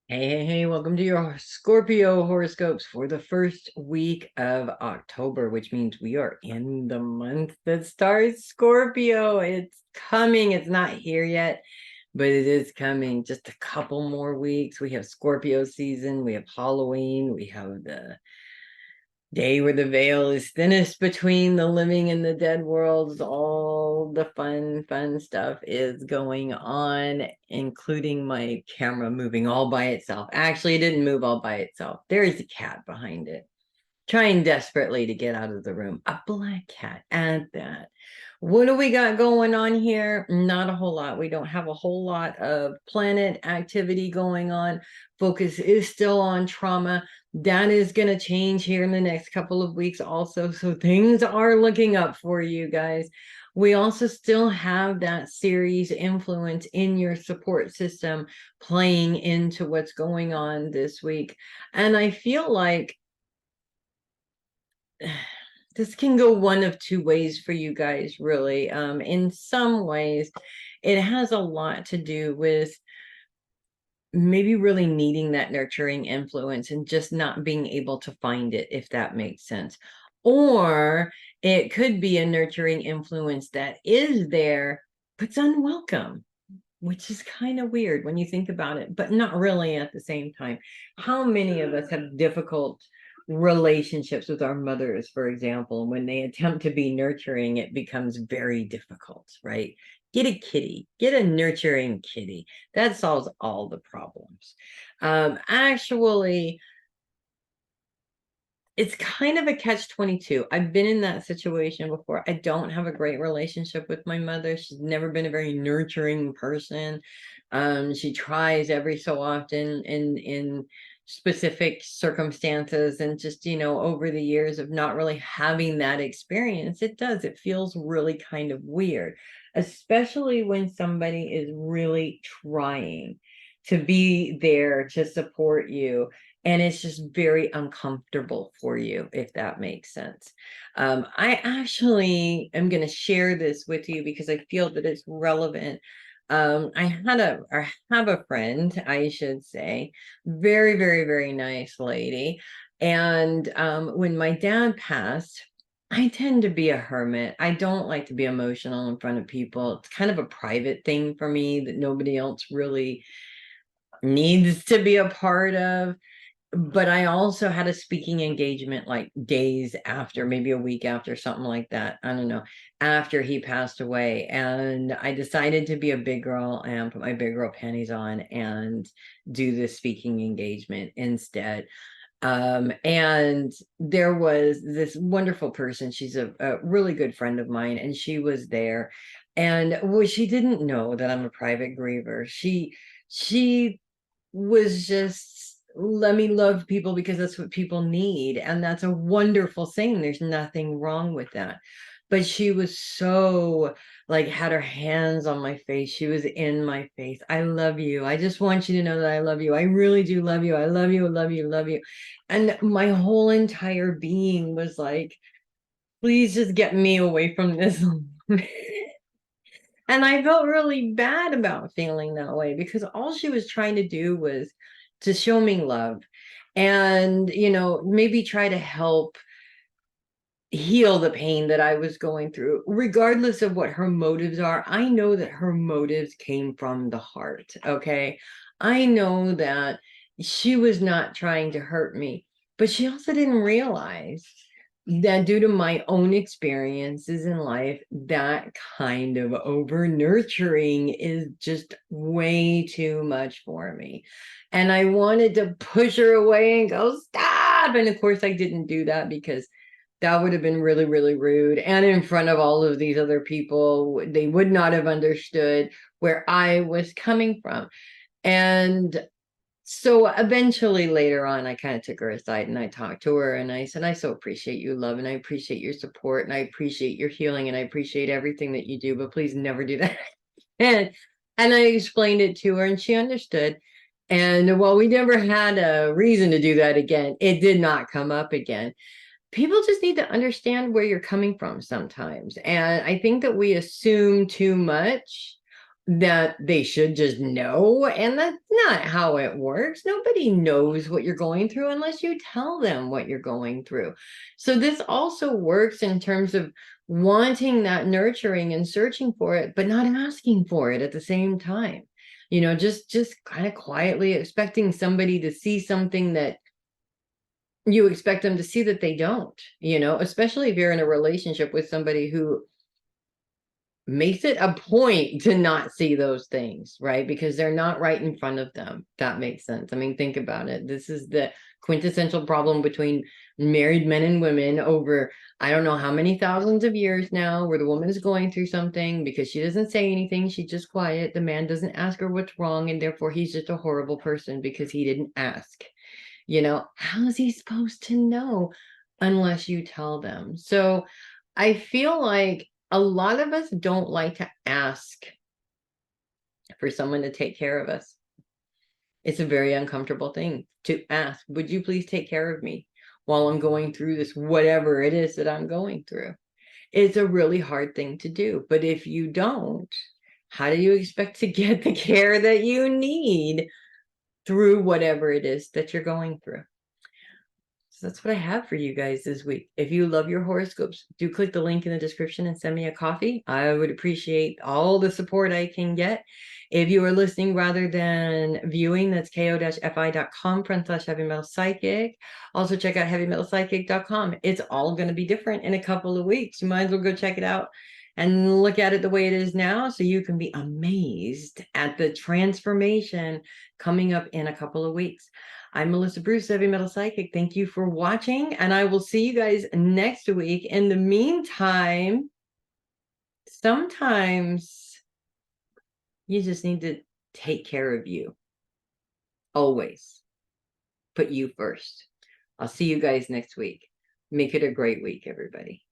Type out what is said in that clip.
Hey, welcome to your Scorpio horoscopes for the first week of October, which means we are in the month that starts Scorpio. It's coming. It's not here yet, but it is coming. Just a couple more weeks. We have Scorpio season, we have Halloween, we have the day where the veil is thinnest between the living and the dead worlds. All the fun stuff is going on, including my camera moving all by itself. Actually, it didn't move all by itself. There is a cat behind it, trying desperately to get out of the room. A black cat at that. What do we got going on here? Not a whole lot. We don't have a whole lot of planet activity going on. Focus is still on trauma. That is going to change here in the next couple of weeks also. So things are looking up for you guys. We also still have that series influence in your support system playing into what's going on this week. And I feel like this can go one of two ways for you guys, really. In some ways, it has a lot to do with maybe really needing that nurturing influence and just not being able to find it, if that makes sense. Or it could be a nurturing influence that is there, but it's unwelcome, which is kind of weird when you think about it, but not really at the same time. How many of us have difficult relationships with our mothers, for example? When they attempt to be nurturing, it becomes very difficult, right? Get a kitty, get a nurturing kitty. That solves all the problems. Actually, it's kind of a catch-22. I've been in that situation before. I don't have a great relationship with my mother. She's never been a very nurturing person. She tries every so often in specific circumstances, and just, over the years of not really having that experience, it feels really kind of weird, especially when somebody is really trying to be there to support you, and it's just very uncomfortable for you, if that makes sense. I actually am going to share this with you because I feel that it's relevant. I had or have a friend, I should say, very nice lady. And when my dad passed, I tend to be a hermit. I don't like to be emotional in front of people. It's kind of a private thing for me that nobody else really needs to be a part of. But I also had a speaking engagement like days after, maybe a week after, something like that. I don't know, after he passed away. And I decided to be a big girl and put my big girl panties on and do this speaking engagement instead. And there was this wonderful person. She's a really good friend of mine, and she was there. And well, she didn't know that I'm a private griever. She was just, let me love people because that's what people need, and that's a wonderful thing. There's nothing wrong with that. But she was so, like, had her hands on my face. She was in my face. I love you. I just want you to know that I love you. I really do love you. I love you, love you, love you. And my whole entire being was like, please just get me away from this. And I felt really bad about feeling that way because all she was trying to do was to show me love and, maybe try to help heal the pain that I was going through. Regardless of what her motives are, I know that her motives came from the heart. Okay. I know that she was not trying to hurt me, but she also didn't realize that due to my own experiences in life, that kind of over nurturing is just way too much for me. And I wanted to push her away and go, stop. And of course, I didn't do that because that would have been really rude. And in front of all of these other people, they would not have understood where I was coming from. And so eventually later on, I kind of took her aside and I talked to her and I said, I so appreciate you, love, and I appreciate your support and I appreciate your healing and I appreciate everything that you do, but please never do that. and and I explained it to her and she understood. And while we never had a reason to do that again, it did not come up again. People just need to understand where you're coming from sometimes. And I think that we assume too much, that they should just know. And that's not how it works. Nobody knows what you're going through unless you tell them what you're going through. So this also works in terms of wanting that nurturing and searching for it, but not asking for it at the same time. Just kind of quietly expecting somebody to see something that you expect them to see that they don't, especially if you're in a relationship with somebody who makes it a point to not see those things, right? Because they're not right in front of them. That makes sense. I mean, think about it. This is the quintessential problem between married men and women over I don't know how many thousands of years now, where the woman is going through something because she doesn't say anything, she's just quiet. The man doesn't ask her what's wrong, and therefore he's just a horrible person because he didn't ask. How is he supposed to know unless you tell them? So I feel like a lot of us don't like to ask for someone to take care of us. It's a very uncomfortable thing to ask, would you please take care of me while I'm going through this, whatever it is that I'm going through? It's a really hard thing to do. But if you don't, how do you expect to get the care that you need through whatever it is that you're going through? So that's what I have for you guys this week. If you love your horoscopes, do click the link in the description and send me a coffee. I would appreciate all the support I can get. If you are listening rather than viewing, that's ko-fi.com/heavy metal psychic. Also check out heavymetalpsychic.com. It's all going to be different in a couple of weeks. You might as well go check it out and look at it the way it is now so you can be amazed at the transformation coming up in a couple of weeks. I'm Melissa Bruce, Heavy Metal Psychic. Thank you for watching, and I will see you guys next week. In the meantime, sometimes you just need to take care of you. Always put you first. I'll see you guys next week. Make it a great week, everybody.